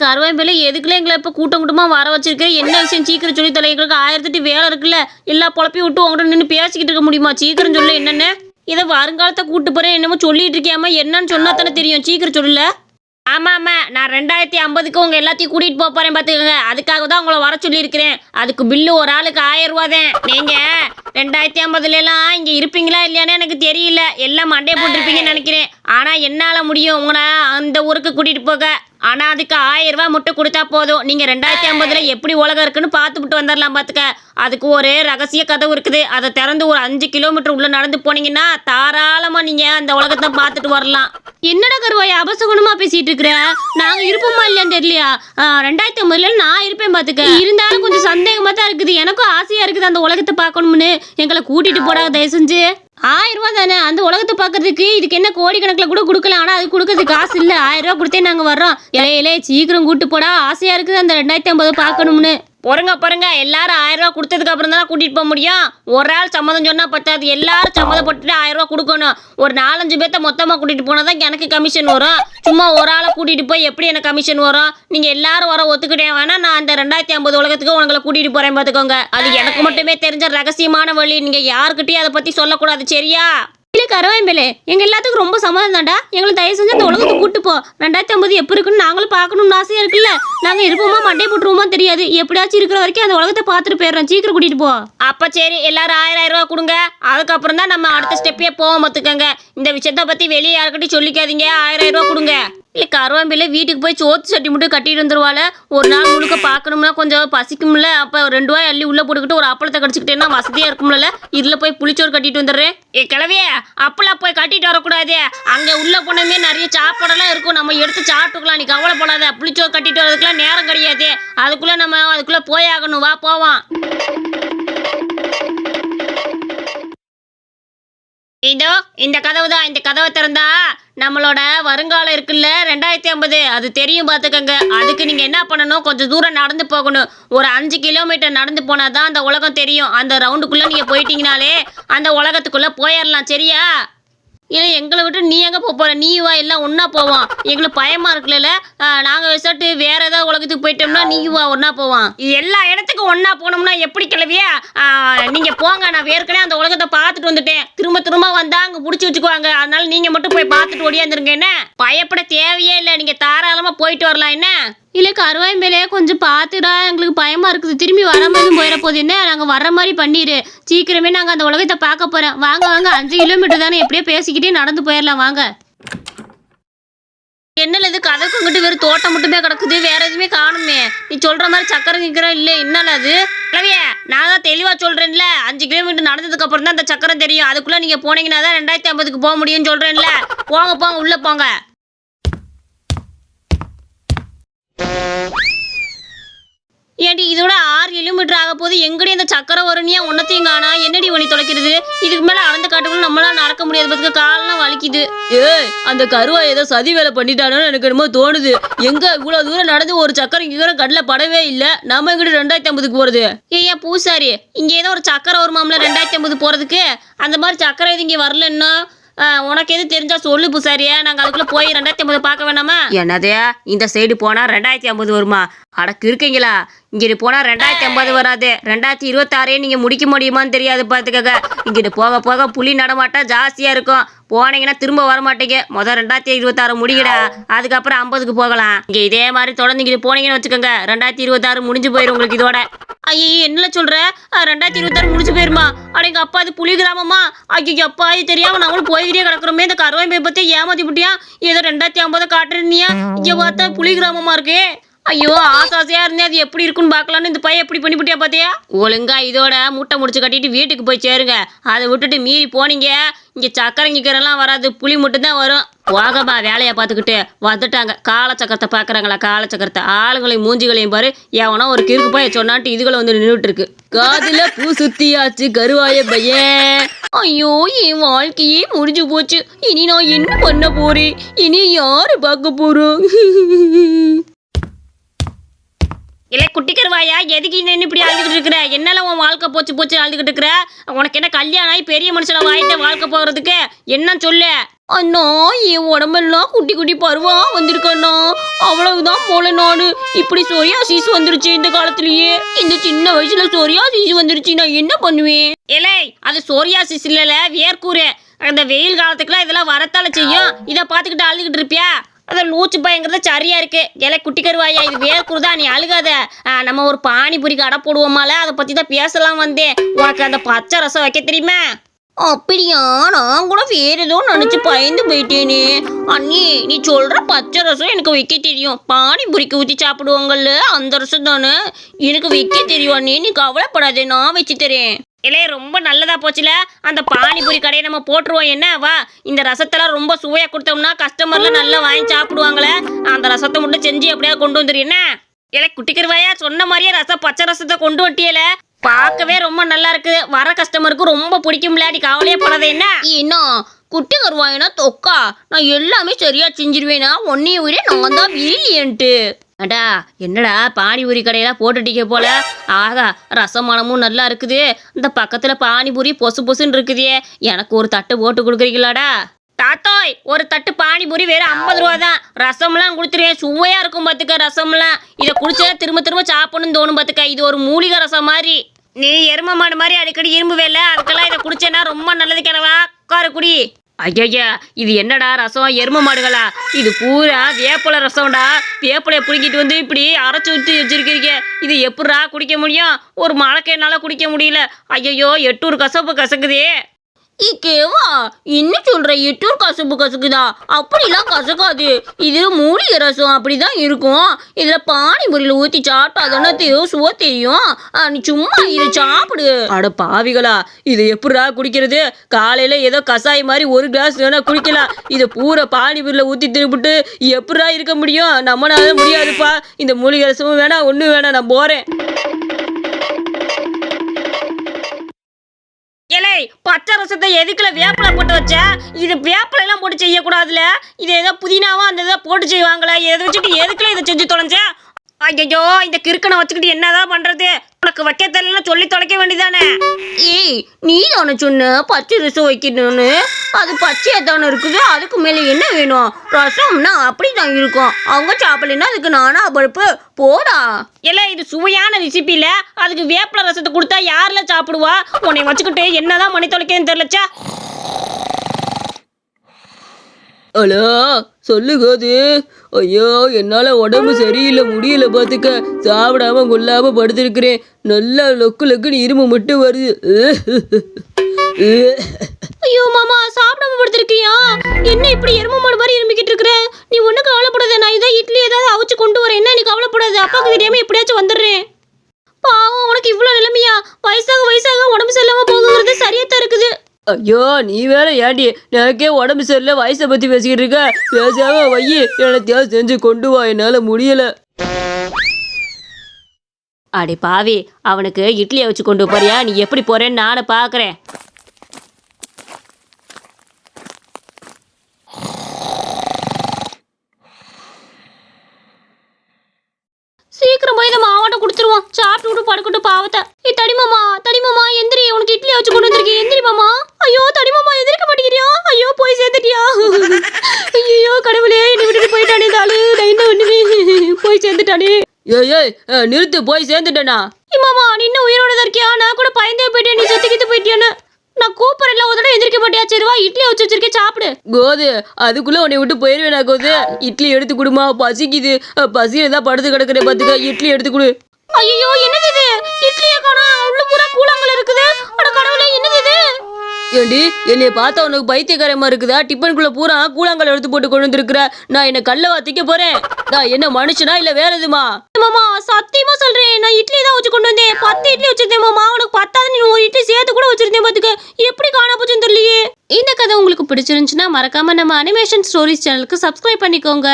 கருவேப்பிலை எதுக்குள்ள எங்களை இப்போ கூட்டம் கூட்டமாக வர வச்சிருக்க? என்ன விஷயம் சீக்கிரம் சொல்லி தொலை. எங்களுக்கு 1008 வேலை இருக்குல்ல. எல்லா பொழப்பையும் விட்டு உங்கள்கிட்ட நின்று பேசிக்கிட்டு இருக்க முடியுமா? சீக்கிரம் சொல்லு என்னென்ன. இதை வருங்காலத்தை கூட்டு போகிறேன் என்னமோ சொல்லிட்டு இருக்கியாமா? என்னன்னு சொன்னா தானே தெரியும். சீக்கிரம் சொல்லல. ஆமாம் நான் 2050க்கு உங்கள் எல்லாத்தையும் கூட்டிகிட்டு போக போகிறேன் பார்த்துக்கோங்க. அதுக்காக தான் உங்களை வர சொல்லியிருக்கிறேன். அதுக்கு பில்லு ஒரு ஆளுக்கு 1000 ரூபா தான். நீங்கள் 2050லாம் இங்கே இருப்பீங்களா இல்லையானு எனக்கு தெரியல. எல்லாம் மண்டையை போட்டிருப்பீங்கன்னு நினைக்கிறேன். ஆனால் என்னால் முடியும் உங்களை அந்த ஊருக்கு கூட்டிகிட்டு போக. ஆனால் அதுக்கு 1000 ரூபா மட்டும் கொடுத்தா போதும். நீங்கள் 2050 எப்படி உலகம் இருக்குன்னு பார்த்துட்டு வந்துடலாம் பார்த்துக்க. அதுக்கு ஒரு ரகசிய கதவு இருக்குது. அதை திறந்து ஒரு 5 கிலோமீட்டர் உள்ள நடந்து போனீங்கன்னா தாராளமாக நீங்கள் அந்த உலகத்தை பார்த்துட்டு வரலாம். என்னடா கருவாயா அபசகுணமா பேசிட்டு இருக்கிற? நாங்க இருப்போமா இல்லையான்னு தெரியலையா? 2050 நான் இருப்பேன் பாத்துக்க. இருந்தாலும் கொஞ்சம் சந்தேகமா தான் இருக்குது. எனக்கும் ஆசையா இருக்குது அந்த உலகத்தை பார்க்கணும்னு. எங்களை கூட்டிட்டு போடா தயவு செஞ்சு. 1000 ரூபா தானே அந்த உலகத்தை பார்க்கறதுக்கு. இதுக்கு என்ன கோடிக்கணக்கில் கூட கொடுக்கலாம். ஆனால் அது கொடுக்கறதுக்கு காசு இல்லை. 1000 ரூபா கொடுத்தே நாங்கள் வர்றோம். இலையிலே சீக்கிரம் கூட்டு போடா. ஆசையா இருக்குது அந்த 2050 பார்க்கணும்னு. பாருங்க எல்லாரும் 1000 ரூபா கொடுத்ததுக்கு அப்புறம் தான் கூட்டிட்டு போக முடியும். ஒரு ஆள் சம்மதம் சொன்னா பத்தாது. எல்லாரும் சம்மதப்பட்டுட்டு 1000 ரூபா கொடுக்கணும். ஒரு 4-5 பேர்த்த மொத்தமாக கூட்டிட்டு போனா தான் எனக்கு கமிஷன் வரும். சும்மா ஒரு ஆளை கூட்டிட்டு போய் எப்படி எனக்கு கமிஷன் வரும்? நீங்க எல்லாரும் வர ஒத்துக்கிட்டே வேணா நான் அந்த 2050 உலகத்துக்கு உங்களை கூட்டிட்டு போறேன் பார்த்துக்கோங்க. அது எனக்கு மட்டுமே தெரிஞ்ச ரகசியமான வழி. நீங்க யாருக்கிட்டையும் அதை பத்தி சொல்லக்கூடாது சரியா? இல்லை கருவாயம்பேலே எங்கள் எல்லாத்துக்கும் ரொம்ப சம்மதம் தான்டா. எங்களை தயவு செஞ்சு அந்த உலகத்தை கூட்டு போ. 2050 எப்படி இருக்குன்னு நாங்களும் பார்க்கணும்னு ஆசையாக இருக்குல்ல. நாங்கள் இருப்போமா மண்டே போட்டுருவோமா தெரியாது. எப்படியாச்சும் இருக்கிற வரைக்கும் அந்த உலகத்தை பார்த்துட்டு போயிடுறோம். சீக்கிரம் கூட்டிகிட்டு போ. அப்போ சரி எல்லாரும் 1000 ரூபா கொடுங்க. அதுக்கப்புறம் தான் நம்ம அடுத்த ஸ்டெப்பே போவோம் பார்த்துக்கோங்க. இந்த விஷயத்தை பற்றி வெளியே யாருக்கிட்டையும் சொல்லிக்காதீங்க. 1000 ரூபா கொடுங்க. இல்லை கருவாம்பில்லை வீட்டுக்கு போய் சோத்து சட்டி மட்டும் கட்டிட்டு வந்துருவாள். ஒரு நாள் முழுக்க பார்க்கணும்னா கொஞ்சம் பசிக்கும்ல. அப்போ 2 ரூபாய் அள்ளி உள்ளே போட்டுக்கிட்டு ஒரு அப்பளத்தை கடிச்சிக்கிட்டேன்னா வசதியாக இருக்கும்ல. இதில் போய் புளிச்சோறு கட்டிட்டு வந்துடுறேன். கிளவியே அப்பெல்லாம் போய் கட்டிட்டு வரக்கூடாது. அங்கே உள்ளே போனமே நிறைய சாப்பாடெல்லாம் இருக்கும். நம்ம எடுத்து சாப்பிட்டுக்கலாம். நீ கவலைப்படாத. புளிச்சோறு கட்டிட்டு வரதுக்குலாம் நேரம் கிடையாது. அதுக்குள்ளே போய் ஆகணும். வா போவான். இதோ இந்த கதவு தான். இந்த கதவை திறந்தா நம்மளோட வருங்காலம் இருக்குல்ல 2050 அது தெரியும் பார்த்துக்கங்க. அதுக்கு நீங்கள் என்ன பண்ணணும்? கொஞ்சம் தூரம் நடந்து போகணும். ஒரு 5 கிலோமீட்டர் நடந்து போனால் தான் அந்த உலகம் தெரியும். அந்த ரவுண்டுக்குள்ளே நீங்கள் போயிட்டீங்கனாலே அந்த உலகத்துக்குள்ளே போயிடலாம் சரியா? ஏன்னா எங்களை விட்டு நீ எங்கே போகிற? நீ வா எல்லாம் ஒன்றா போவோம். எங்களுக்கு பயமாக இருக்குல்ல. நாங்கள் விசாரிட்டு வேறு ஏதாவது உலகத்துக்கு போயிட்டோம்னா நீ வா ஒன்றா போவோம். எல்லா இடத்துக்கும் ஒன்றா போனோம்னா எப்படி கிளவியா? நீங்கள் போங்க. நான் ஏற்கனவே அந்த உலகத்தை பார்த்துட்டு வந்துட்டேன். திரும்ப வந்தால் அங்கே பிடிச்சி வச்சுக்குவாங்க. அதனால நீங்கள் மட்டும் போய் பார்த்துட்டு ஓடியாந்துருங்க. என்ன பயப்பட தேவையே இல்லை. நீங்கள் தாராளமாக போயிட்டு வரலாம். என்ன இல்லை கருவாயம்பேலே கொஞ்சம் பார்த்துடா. எங்களுக்கு பயமாக இருக்குது. திரும்பி வர மாதிரி போயிட போகுது. என்ன நாங்கள் வர்ற மாதிரி பண்ணிடு. சீக்கிரமே நாங்கள் அந்த உலகத்தை பார்க்க போகிறோம். வாங்க 5 கிலோமீட்டர் தானே எப்படியே பேசிக்கிட்டே நடந்து போயிடலாம் வாங்க. என்னல இது கதை கொங்கிட்டு வெறும் தோட்டம் மட்டுமே கிடக்குது. வேற எதுவுமே காணுமே. நீ சொல்கிற மாதிரி சக்கரை நிற்கிற இல்லை என்னல அது? கிளவியே நான் தான் தெளிவாக சொல்கிறேன்ல. 5 கிலோமீட்டர் நடந்ததுக்கு அப்புறம் தான் அந்த சக்கரம் தெரியும். அதுக்குள்ளே நீங்கள் போனீங்கன்னா தான் 2050க்கு போக முடியும்னு சொல்கிறேன்ல. போங்க உள்ளே போங்க. ஏன்டி இதோட 6 கிலோமீட்டர் ஆக போது எங்கடி அந்த சக்கரை வரும்னியா? ஒன்னத்தையும் காணா. என்னடி வழி தொலைக்கிறது? இதுக்கு மேலே அளந்து காட்டுக்குள்ள நம்மளால நடக்க முடியாது. பார்த்துக்க காலெல்லாம் வலிக்குது. அந்த கருவா ஏதோ சதி வேலை பண்ணிட்டானோன்னு எனக்கு என்னமோ தோணுது. எங்க இவ்வளோ தூரம் நடந்து ஒரு சக்கரை கண்ணில் படவே இல்லை. நம்ம எங்கிட்ட 2050க்கு போகிறது? ஏன் பூசாரி இங்கே ஏதோ ஒரு சக்கரை வருமாம்ல 2050 போகிறதுக்கு? அந்த மாதிரி சக்கரை எது இங்கே வரல இன்னும். உனக்கு எது தெரிஞ்சா சொல்லு பூசாரியா. நாங்கள் அதுக்குள்ளே போய் 2050 பார்க்க வேணாமா? என்னதையா இந்த சைடு போனால் 2050 வருமா? அடக்கு இருக்கீங்களா? இங்கிட்டு போனால் 2050 வராது. 2026 நீங்கள் முடிக்க முடியுமான்னு தெரியாது பார்த்துக்கங்க. இங்கிட்டு போக போக புலி நடமாட்டம் ஜாஸ்தியாக இருக்கும். போனீங்கன்னா திரும்ப வரமாட்டீங்க. முதல் 2026 முடிக்கடா. அதுக்கப்புறம் 50க்கு போகலாம். இங்கே இதே மாதிரி தொடர்ந்து இங்கிட்டு போனீங்கன்னு வச்சுக்கோங்க 2026 முடிஞ்சு போயிடும் உங்களுக்கு இதோட. ஐயோ என்ன சொல்கிற? 2026 முடிச்சு போயிருமா? அடைங்க அப்பா அது புலி கிராமமா? ஐயோ அப்பா இது தெரியாமல் நாங்களும் போய்கிட்டே கிடக்குறோமே. இந்த கருவாய் பற்றி ஏமாத்தி விட்டியா? ஏதோ 2050 காட்டுறீனியா? இங்கே பார்த்தா புலி கிராமமா இருக்கு. ஐயோ ஆசையாக இருந்தேன். அது எப்படி இருக்குன்னு பார்க்கலான்னு இந்த பையன் எப்படி பண்ணிவிட்டியா பார்த்தியா? ஒழுங்கா இதோட மூட்டை முடிச்சு கட்டிட்டு வீட்டுக்கு போய் சேருங்க. அதை விட்டுட்டு மீறி போனீங்க இங்கே சக்கரை கிக்கரெல்லாம் வராது. புளி மட்டும்தான் வரும். போகமா வேலையை பார்த்துக்கிட்டு வந்துட்டாங்க. காலச்சக்கரத்தை பார்க்குறாங்களா? காலச்சக்கரத்தை ஆளுங்களையும் மூஞ்சிகளையும் பாரு. எவனோ ஒரு கிறுக்கு போய் சொன்னான்ட்டு இதுகளை வந்து நின்றுட்டு இருக்கு. காதில் பூ சுத்தியாச்சு கருவாய பையன். ஐயோ என் வாழ்க்கையே முடிஞ்சு போச்சு. இனி நான் என்ன பண்ண போறேன்? இனி யாரு பார்க்க போறோம்? இல்லை குட்டி கருவாயா எதுக்கு இன்னும் இப்படி அழுதுகிட்டு இருக்கிற? என்னால உன் வாழ்க்கை போச்சு அழுதுகிட்டு இருக்கிற? உனக்கு என்ன கல்யாணம் ஆகி பெரிய மனுஷனை வாங்கிட்ட வாழ்க்கை போகிறதுக்கு? என்ன சொல்லு? அண்ணா என் உடம்பெல்லாம் குட்டி குட்டி பருவா வந்திருக்கண்ணா. அவ்வளவுதான் போல நானு. இப்படி சொரியாசிஸ் வந்துருச்சு இந்த காலத்திலேயே. இந்த சின்ன வயசுல சொரியாசிஸ் வந்துருச்சு, நான் என்ன பண்ணுவேன்? ஏலே, அது சொரியாசிஸ் இல்லல, வேர்க்கூறு. அந்த வெயில் காலத்துக்குலாம் இதெல்லாம் வரத்தால செய்யும். இதை பார்த்துக்கிட்டு அழுதுகிட்டு இருப்பியா? அதை லூச்சு பயங்கிறத சரியா இருக்கு. ஏலே குட்டி கருவாயா, இது வேர்க்குருதா, நீ அழுகாத. நம்ம ஒரு பானிபூரி கடை போடுவோமால, அதை பத்தி தான் பேசலாம் வந்தேன். உனக்கு அந்த பச்சை ரசம் வைக்க தெரியுமா? அப்படியா? நான் கூட வேற ஏதோ நினைச்சு பயந்து போயிட்டேனே. அண்ணி, நீ சொல்ற பச்சை ரசம் எனக்கு வைக்க தெரியும். பானிபூரிக்கு ஊற்றி சாப்பிடுவாங்கல்ல, அந்த ரசம் தானே எனக்கு வைக்க தெரியும். அண்ணி, நீ கவலைப்படாதே, நான் வச்சு தரேன். இல்லே, ரொம்ப நல்லதா போச்சுல. அந்த பானிபூரி கடையை நம்ம போட்டுருவோம். என்ன வா, இந்த ரசத்தெல்லாம் ரொம்ப சுவையா கொடுத்தோம்னா கஸ்டமர்லாம் நல்லா வாங்கி சாப்பிடுவாங்களே. அந்த ரசத்தை மட்டும் செஞ்சு எப்படியாவது கொண்டு வந்துரு. என்ன இல்லை குட்டிக்கிறவாயா, சொன்ன மாதிரியே ரசம் பச்சை ரசத்தை கொண்டு வட்டியல. பார்க்கவே ரொம்ப நல்லா இருக்கு. வர கஸ்டமருக்கு ரொம்ப பிடிக்கும்ல. நீ கவலையே படாத. என்ன குட்டி கருவாயினா தொக்கா, நான் எல்லாமே சரியா செஞ்சிருவேனா? ஒன்னைய விட நான் தான் பிரில்லியன்ட்டு. அடா, என்னடா பானிபூரி கடையெல்லாம் போட்டுட்டீங்க போல. ஆகா, ரசம் மனமும் நல்லா இருக்குது. இந்த பக்கத்துல பானிபூரி பொசு பொசுன்னு இருக்குதே. எனக்கு ஒரு தட்டு போட்டு கொடுக்குறீங்களாடா? தாத்தாய், ஒரு தட்டு பானிபூரி வெறும் 50 ரூபா தான். ரசம்லாம் கொடுத்துருவேன், சுவையா இருக்கும் பார்த்துக்க. ரசம்லாம் இதை குடிச்சா திரும்ப திரும்ப சாப்பிடணும்னு தோணும் பார்த்துக்க. இது ஒரு மூலிகை ரசம் மாதிரி. நீ எரும மாடு மாதிரி அடிக்கடி இரும்புவேல, அதுக்கெல்லாம் இதை குடிச்சேன்னா ரொம்ப நல்லது. கிழவா உட்காரு குடி. ஐயா, இது என்னடா ரசம்? எரும மாடுகளா? இது பூரா வேப்பலை ரசம்டா. வேப்பலையை பிடிக்கிட்டு வந்து இப்படி அரைச்சி ஊற்றி வச்சிருக்கீங்க. இது எப்படா குடிக்க முடியும்? ஒரு மழைக்கு என்னால் குடிக்க முடியல. ஐயோ, 8 கசப்பு கசக்குதே. கேவா, என்ன சொல்ற? 8 கசப்பு கசக்குதா? அப்படிலாம் கசக்காது. இது மூலிகை ரசம், அப்படிதான் இருக்கும். இதுல பானிபூரியில ஊத்தி சாப்பிட்டா தானே சுவை தெரியும். நீ சும்மா இதை சாப்பிடு. அட பாவிகளா, இது எப்படா குடிக்கிறது? காலையில ஏதோ கசாயம் மாதிரி ஒரு கிளாஸ் வேணா குடிக்கலாம். இதை பூரா பானிபூரியில ஊத்தி திருப்பிட்டு எப்படா இருக்க முடியும்? நம்மளால முடியாதுப்பா. இந்த மூலிகை ரசமும் வேணாம், ஒன்றும் வேணாம், நான் போறேன். ஏலே, பச்சை ரசத்தை எதுக்குல வேப்பிலை போட்டு வச்ச? இது வேப்பிலை எல்லாம் போட்டு செய்யக்கூடாதுல. இது ஏதோ புதினாவா அந்த இதை போட்டு செய்வாங்களே. எதை வச்சுட்டு எதுக்குல இதை செஞ்சு தொலைஞ்ச? ஐயோ, இந்த கிறுக்கனை வச்சுக்கிட்டு என்னதான் பண்றது? உனக்கு வைக்க தெரியலன்னு சொல்லி தொலைக்க வேண்டியதானே? ஏய், நீ தானே சொன்ன பச்சை ரசம் வைக்கணும்னு. அது பச்சையா தானே இருக்குது. அதுக்கு மேலே என்ன வேணும்? ரசம்னா அப்படிதான் இருக்கும். அவங்க சாப்பிடலன்னா அதுக்கு நானா பருப்பு போடா. எல்லாம் இது சுவையான ரெசிபி இல்ல. அதுக்கு வேப்பிலை ரசத்தை கொடுத்தா யாருல சாப்பிடுவா? உன்னை வச்சுக்கிட்டு என்னதான் மணி தொலைக்கன்னு தெரியலச்சா. ஹலோ, சொல்லுகாது. ஐயோ, என்னால் உடம்பு சரியில்லை, முடியல பார்த்துக்க. சாப்பிடாம கொள்ளாம படுத்திருக்கிறேன். நல்லா லொக்குன்னு இரும்பு மட்டும் வருது. ஐயோ மாமா, சாப்பிடாம படுத்திருக்கியா? என்ன இப்படி எரும மாடு மாதிரி இருமிக்கிட்டு இருக்கிற? நீ ஒன்றும் கவலைப்படாத. நான் இதான் இட்லி ஏதாவது அவிச்சு கொண்டு வரேன். என்ன நீ கவலைப்படாத. அப்பாவுக்கு தெரியாம எப்படியாச்சும் வந்துடுறேன். பாவம், உனக்கு இவ்வளோ நிலைமையா? வயசாக உடம்பு சரியில்லாம போகுங்கிறது சரியாத்தான் இருக்குது. ஐயோ, நீ வேற ஏண்டி? எனக்கே உடம்பு சரியில்லை, வயசை பற்றி பேசிக்கிட்டு இருக்க. பேசாம வையி, எனத்தையாவது செஞ்சு கொண்டு வா, என்னால் முடியலை. அடி பாவி, அவனுக்கு இட்லியை வச்சு கொண்டு போறியா? நீ எப்படி போறேன்னு நானும் பார்க்குறேன். சீக்கிரம் போய் இந்த மாவாட்ட கொடுத்துருவோம். சாப்பிட்டு விட்டு படுக்கட்டும் பாவத்தை. தடிமாமா எந்திரி. உனக்கு இட்லி வச்சு கொண்டு வந்திருக்கேன். எந்திரி மாமா. ஐயோ தடிமாமா, எந்திரிக்க மாட்டேங்கிறியா? ஐயோ, போய் சேர்ந்துட்டியா? ஐயோ கடவுளே, என்னை விட்டுட்டு போயிட்டானே தாளு. நான் என்ன ஒண்ணுமே போய் சேர்ந்துட்டானே. ஏய், நிறுத்து, போய் சேர்ந்துட்டேனா? மாமா, நீ இன்னும் உயிரோட தான் இருக்கியா? நான் கூட பயந்தே போயிட்டேன் நீ செத்துக்கிட்டு போயிட்டியான்னு. நான் கூப்பிடல, ஒரு தடவை எந்திரிக்க மாட்டியா? சரிவா, இட்லி வச்சு வச்சிருக்கேன், சாப்பிடு. கோது, அதுக்குள்ள உன்னை விட்டு போயிருவேனா? கோது, இட்லி எடுத்து கொடுமா, பசிக்குது. பசியில தான் படுத்து கிடக்குறேன் பார்த்துக்க. இட்லி எடுத்து கொடு. ஐயோ, என்னது இது? இட்லியை காணோம். உள்ள பூரா கூழாங்கல் இருக்குது. அட கடவுளே, என்னது இது? ஏண்டி, என்னைய பார்த்தா உனக்கு பைத்தியக்காரமா இருக்குதா? டிஃபனுக்குள்ள பூரா கூழாங்கல் எடுத்து போட்டு கொண்டு வந்துருக்குற. நான் என்ன கல்ல வாத்திக்க போறேன்? நான் என்ன மனுஷனா இல்ல வேற எதுமா? மாமா, சத்தியமா சொல்றேன், நான் இட்லி தான் வச்சு கொண்டு வந்தேன். 10 இட்லி வச்சிருந்தேன் மாமா. உனக்கு 10வது நீ ஒரு இட்லி சேர்த்து கூட வச்சிருந்தேன் பாத்துக்க. எப்படி காண போச்சுன்னு தெரியலையே. இந்த கதை உங்களுக்கு பிடிச்சிருந்துச்சுன்னா மறக்காம நம்ம அனிமேஷன் ஸ்டோரிஸ் சேனலுக்கு சப்ஸ்கிரைப் பண்ணிக்கோங்க.